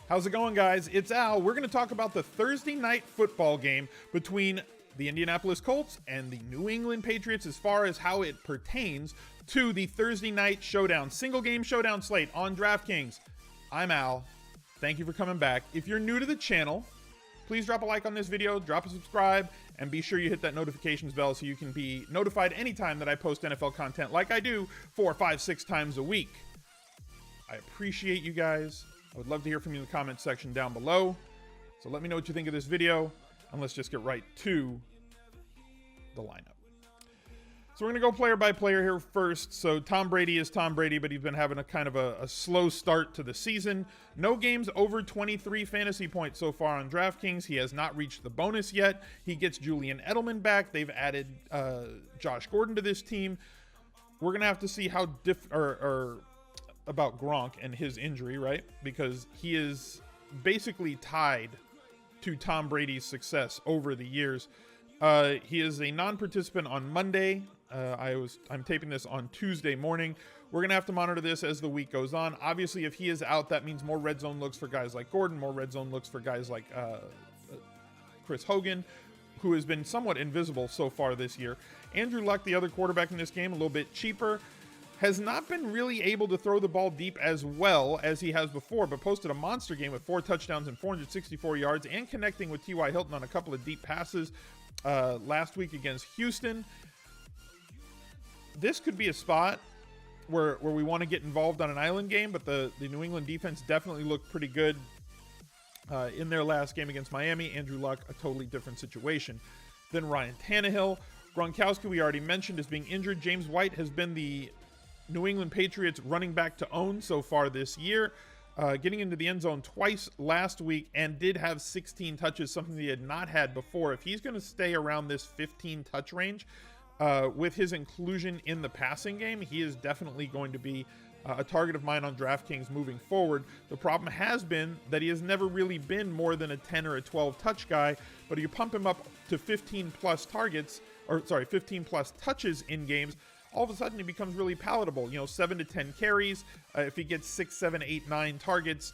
How's it going, guys? It's Al. We're going to talk about the Thursday night football game between the Indianapolis Colts and the New England Patriots as far as how it pertains to the Thursday night showdown, single game showdown slate on DraftKings. I'm Al. Thank you for coming back. If you're new to the channel, please drop a like on this video, drop a subscribe, and be sure you hit that notifications bell so you can be notified anytime that I post NFL content like I do 4, 5, 6 times a week. I appreciate you guys. I would love to hear from you in the comments section down below. So let me know what you think of this video, and let's just get right to the lineup. So we're going to go player by player here first. So Tom Brady is Tom Brady, but he's been having a kind of a slow start to the season. No games over 23 fantasy points so far on DraftKings. He has not reached the bonus yet. He gets Julian Edelman back. They've added Josh Gordon to this team. We're going to have to see how about Gronk and his injury, right? Because he is basically tied to Tom Brady's success over the years. He is a non-participant on Monday. I'm taping this on Tuesday morning. We're going to have to monitor this as the week goes on. Obviously, if he is out, that means more red zone looks for guys like Gordon, more red zone looks for guys like Chris Hogan, who has been somewhat invisible so far this year. Andrew Luck, the other quarterback in this game, a little bit cheaper, has not been really able to throw the ball deep as well as he has before, but posted a monster game with 4 touchdowns and 464 yards and connecting with T.Y. Hilton on a couple of deep passes last week against Houston. This could be a spot where we want to get involved on an island game, but the New England defense definitely looked pretty good in their last game against Miami. Andrew Luck, a totally different situation than Ryan Tannehill. Gronkowski, we already mentioned, is being injured. James White has been the New England Patriots running back to own so far this year, getting into the end zone twice last week and did have 16 touches, something he had not had before. If he's going to stay around this 15 touch range with his inclusion in the passing game, he is definitely going to be a target of mine on DraftKings moving forward. The problem has been that he has never really been more than a 10 or a 12 touch guy, but if you pump him up to 15 plus touches in games, all of a sudden he becomes really palatable. 7 to 10 carries. If he gets 6, 7, 8, 9 targets,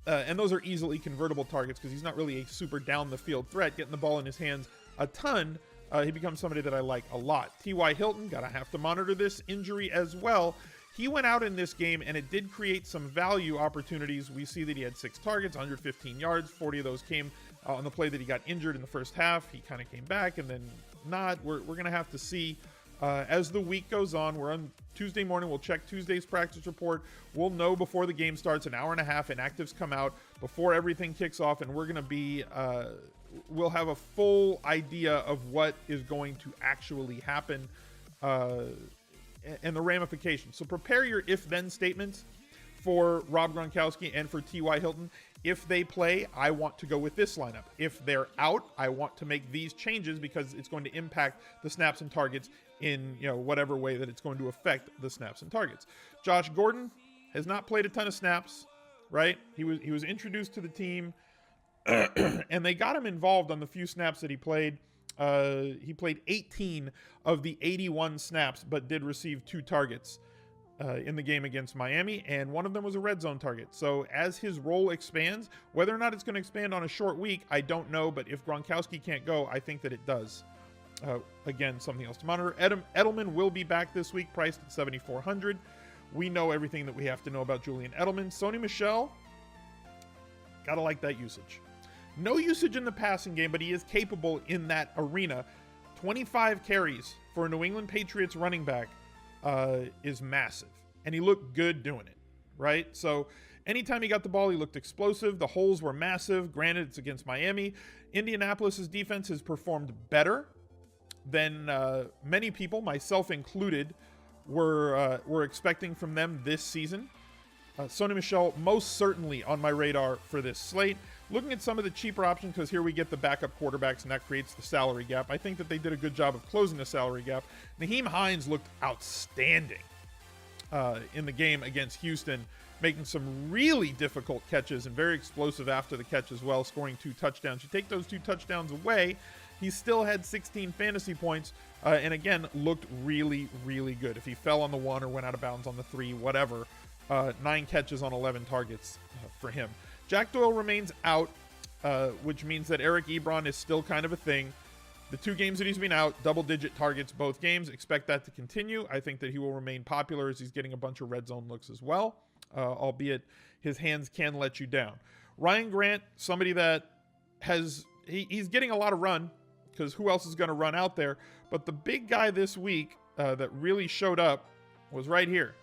and those are easily convertible targets because he's not really a super down the field threat, getting the ball in his hands a ton, he becomes somebody that I like a lot. T.Y. Hilton, gotta have to monitor this injury as well. He went out in this game and it did create some value opportunities. We see that he had 6 targets, 115 yards. 40 of those came on the play that he got injured in the first half. He kind of came back and then not. We're going to have to see as the week goes on. We're on Tuesday morning. We'll check Tuesday's practice report. We'll know before the game starts, an hour and a half, inactives come out before everything kicks off, and we're going to be we'll have a full idea of what is going to actually happen and the ramifications. So prepare your if-then statements for Rob Gronkowski and for T.Y. Hilton. If they play, I want to go with this lineup. If they're out, I want to make these changes because it's going to impact the snaps and targets in whatever way that it's going to affect the snaps and targets. Josh Gordon has not played a ton of snaps, right? He was introduced to the team, and they got him involved on the few snaps that he played. He played 18 of the 81 snaps, but did receive 2 targets in the game against Miami, and one of them was a red zone target. So as his role expands, whether or not it's going to expand on a short week, I don't know, but if Gronkowski can't go, I think that it does. Again, something else to monitor. Edelman will be back this week, priced at $7,400. We know everything that we have to know about Julian Edelman. Sony Michel, gotta like that usage. No usage in the passing game, but he is capable in that arena. 25 carries for a New England Patriots running back is massive, and he looked good doing it, right? So anytime he got the ball, he looked explosive. The holes were massive. Granted, it's against Miami. Indianapolis's defense has performed better than many people, myself included, were expecting from them this season. Sony Michel, most certainly on my radar for this slate. Looking at some of the cheaper options, because here we get the backup quarterbacks, and that creates the salary gap. I think that they did a good job of closing the salary gap. Nyheim Hines looked outstanding in the game against Houston, making some really difficult catches and very explosive after the catch as well, scoring 2 touchdowns. You take those 2 touchdowns away, he still had 16 fantasy points, and again, looked really, really good. If he fell on the 1 or went out of bounds on the 3, whatever, 9 catches on 11 targets for him. Jack Doyle remains out, which means that Eric Ebron is still kind of a thing. The 2 games that he's been out, double-digit targets both games. Expect that to continue. I think that he will remain popular as he's getting a bunch of red zone looks as well, albeit his hands can let you down. Ryan Grant, somebody that he's getting a lot of run because who else is going to run out there? But the big guy this week that really showed up was right here.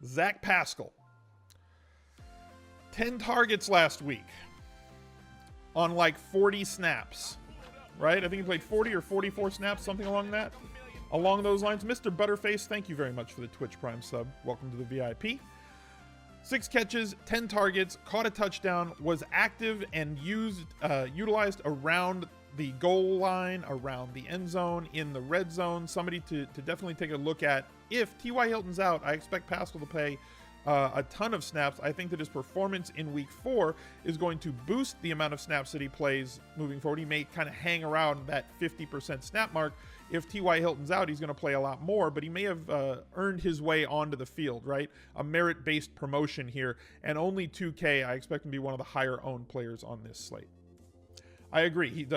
Zach Pascal. 10 targets last week on like 40 snaps, right? I think he played 40 or 44 snaps, something along those lines. Mr. Butterface, thank you very much for the Twitch Prime sub. Welcome to the VIP. 6 catches, 10 targets, caught a touchdown, was active and utilized around the goal line, around the end zone, in the red zone. Somebody to definitely take a look at. If T.Y. Hilton's out, I expect Pascal to play a ton of snaps. I think that his performance in week 4 is going to boost the amount of snaps that he plays moving forward. He may kind of hang around that 50% snap mark. If T.Y. Hilton's out, he's going to play a lot more, but he may have earned his way onto the field, right? A merit-based promotion here, and only 2K. I expect him to be one of the higher-owned players on this slate. I agree.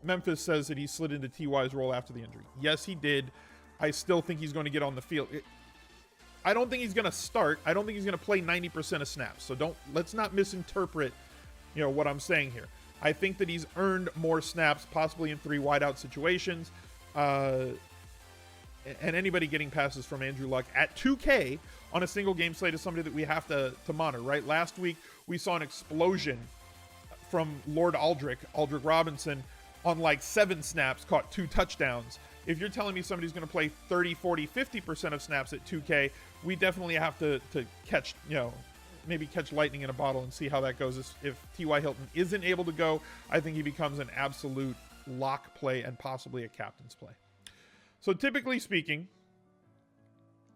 Memphis says that he slid into T.Y.'s role after the injury. Yes, he did. I still think he's going to get on the field. I don't think he's going to start. I don't think he's going to play 90% of snaps. So let's not misinterpret, what I'm saying here. I think that he's earned more snaps, possibly in 3 wideout situations. And anybody getting passes from Andrew Luck at 2K on a single game slate is somebody that we have to monitor, right? Last week, we saw an explosion from Lord Aldrich Robinson, on like 7 snaps, caught 2 touchdowns. If you're telling me somebody's going to play 30, 40, 50% of snaps at 2K, we definitely have to catch, maybe catch lightning in a bottle and see how that goes. If T.Y. Hilton isn't able to go, I think he becomes an absolute lock play and possibly a captain's play. So typically speaking,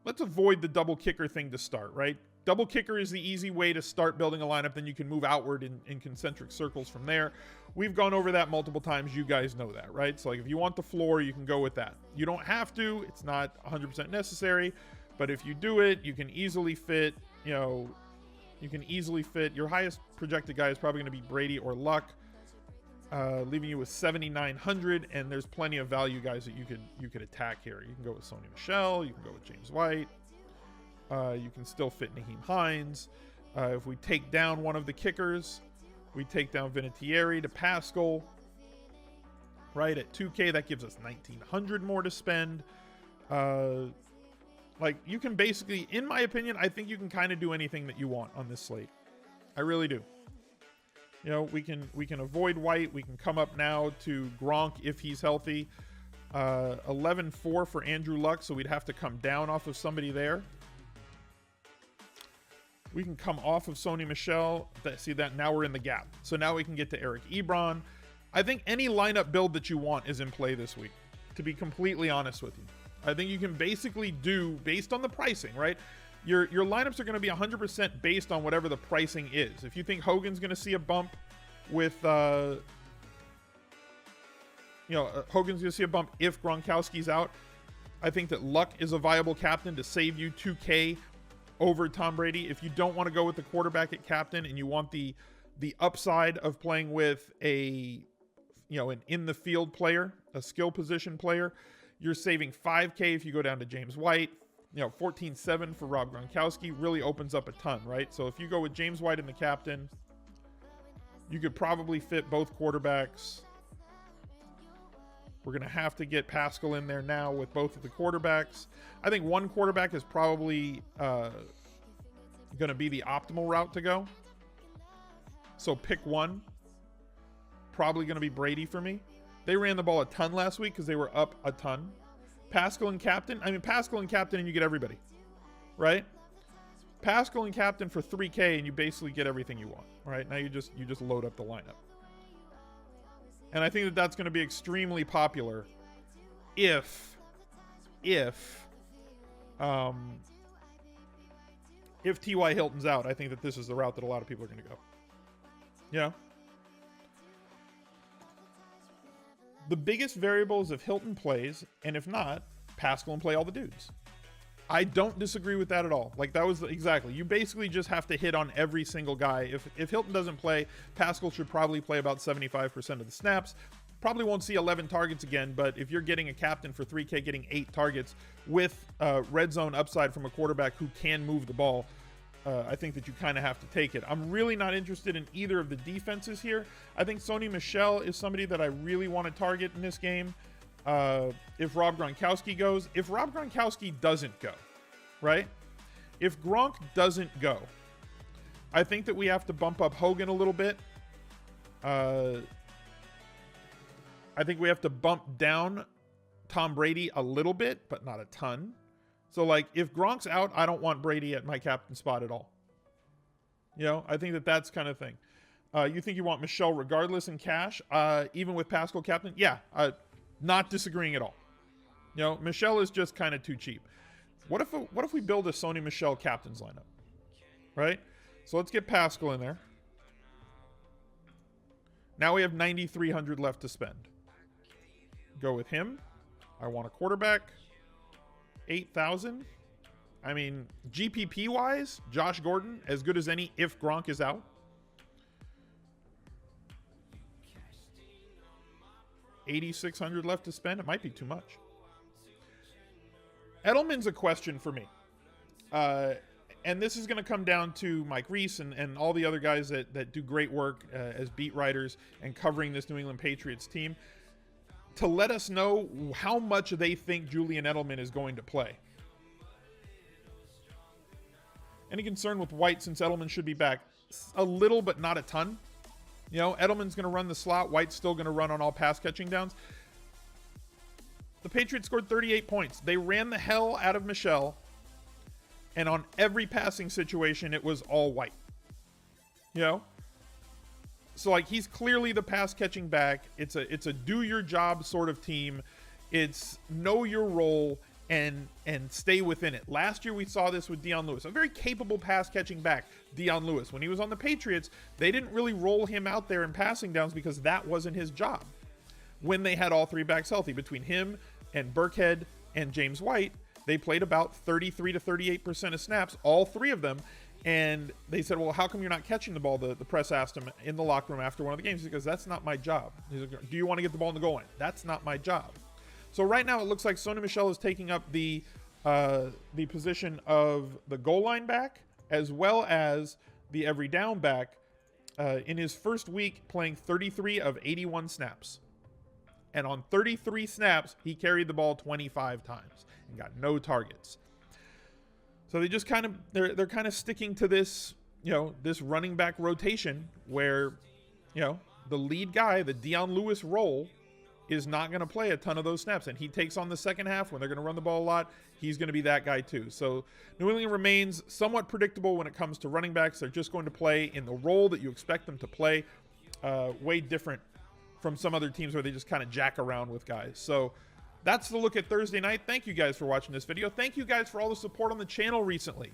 let's avoid the double kicker thing to start, right? Double kicker is the easy way to start building a lineup. Then you can move outward in concentric circles from there. We've gone over that multiple times. You guys know that, right? So like if you want the floor, you can go with that. You don't have to. It's not 100% necessary. But if you do it, you can easily fit, your highest projected guy is probably going to be Brady or Luck, leaving you with 7,900. And there's plenty of value guys that you could attack here. You can go with Sony Michel. You can go with James White. You can still fit Naheem Hines. If we take down one of the kickers, we take down Vinatieri to Pascal. Right at 2K, that gives us 1,900 more to spend. You can basically, in my opinion, I think you can kind of do anything that you want on this slate. I really do. We can avoid White. We can come up now to Gronk if he's healthy. 11-4 for Andrew Luck, so we'd have to come down off of somebody there. We can come off of Sony Michel. See that now we're in the gap. So now we can get to Eric Ebron. I think any lineup build that you want is in play this week, to be completely honest with you. I think you can basically do, based on the pricing, right? Your lineups are going to be 100% based on whatever the pricing is. If you think Hogan's going to see a bump with, Hogan's going to see a bump if Gronkowski's out, I think that Luck is a viable captain to save you 2K over Tom Brady. If you don't want to go with the quarterback at captain and you want the upside of playing with an in the field player, a skill position player, you're saving 5K if you go down to James White. 14-7 for Rob Gronkowski really opens up a ton, right? So if you go with James White and the captain, you could probably fit both quarterbacks. We're going to have to get Pascal in there now with both of the quarterbacks. I think one quarterback is probably going to be the optimal route to go. So pick one. Probably going to be Brady for me. They ran the ball a ton last week because they were up a ton. Pascal and captain and you get everybody, right? Pascal and captain for 3K and you basically get everything you want. All right, now you just load up the lineup. And I think that that's going to be extremely popular if T.Y. Hilton's out. I think that this is the route that a lot of people are going to go. Yeah. The biggest variable is if Hilton plays, and if not, Pascal and play all the dudes. I don't disagree with that at all. Like, that was exactly. You basically just have to hit on every single guy. If Hilton doesn't play, Pascal should probably play about 75% of the snaps. Probably won't see 11 targets again, but if you're getting a captain for 3K getting 8 targets with red zone upside from a quarterback who can move the ball, I think that you kind of have to take it. I'm really not interested in either of the defenses here. I think Sony Michel is somebody that I really want to target in this game. If Rob Gronkowski goes, if Rob Gronkowski doesn't go, right? If Gronk doesn't go, I think that we have to bump up Hogan a little bit. I think we have to bump down Tom Brady a little bit, but not a ton. So, like, if Gronk's out, I don't want Brady at my captain spot at all. You know, I think that that's kind of thing. You think you want Michelle regardless in cash, even with Pascal captain? Yeah, not disagreeing at all. You know, Michelle is just kind of too cheap. What if we build a Sony Michel captain's lineup? Right? So let's get Pascal in there. Now we have 9,300 left to spend. Go with him. I want a quarterback. 8,000. I mean, GPP wise, Josh Gordon, as good as any if Gronk is out. 8,600 left to spend. It might be too much. Edelman's a question for me. And this is going to come down to Mike Reese and all the other guys that do great work as beat writers and covering this New England Patriots team to let us know how much they think Julian Edelman is going to play. Any concern with White since Edelman should be back? A little, but not a ton. You know, Edelman's going to run the slot. White's still going to run on all pass catching downs. The Patriots scored 38 points. They ran the hell out of Michel. And on every passing situation, it was all White. You know? So, like, he's clearly the pass catching back. It's a do your job sort of team. It's know your role and stay within it. Last year we saw this with Dion Lewis, a very capable pass catching back. Dion Lewis, when he was on the Patriots, they didn't really roll him out there in passing downs because that wasn't his job. When they had all three backs healthy, between him and Burkhead and James White, they played about 33 to 38% of snaps, all three of them. And they said, well, how come you're not catching the ball? The press asked him in the locker room after one of the games. He goes, that's not my job. He's like, do you want to get the ball in the goal line? That's not my job. So right now it looks like Sony Michel is taking up the position of the goal line back as well as the every down back in his first week playing 33 of 81 snaps. And on 33 snaps, he carried the ball 25 times and got no targets. So they just kind of, they're kind of sticking to this, you know, this running back rotation where, you know, the lead guy, the Dion Lewis role, is not going to play a ton of those snaps. And he takes on the second half when they're going to run the ball a lot. He's going to be that guy too. So New England remains somewhat predictable when it comes to running backs. They're just going to play in the role that you expect them to play. Way different from some other teams where they just kind of jack around with guys. So that's the look at Thursday night. Thank you guys for watching this video. Thank you guys for all the support on the channel recently.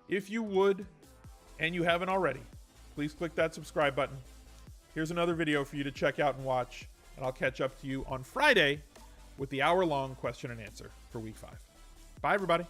If you would, and you haven't already, please click that subscribe button. Here's another video for you to check out and watch. And I'll catch up to you on Friday with the hour-long question and answer for week 5. Bye, everybody.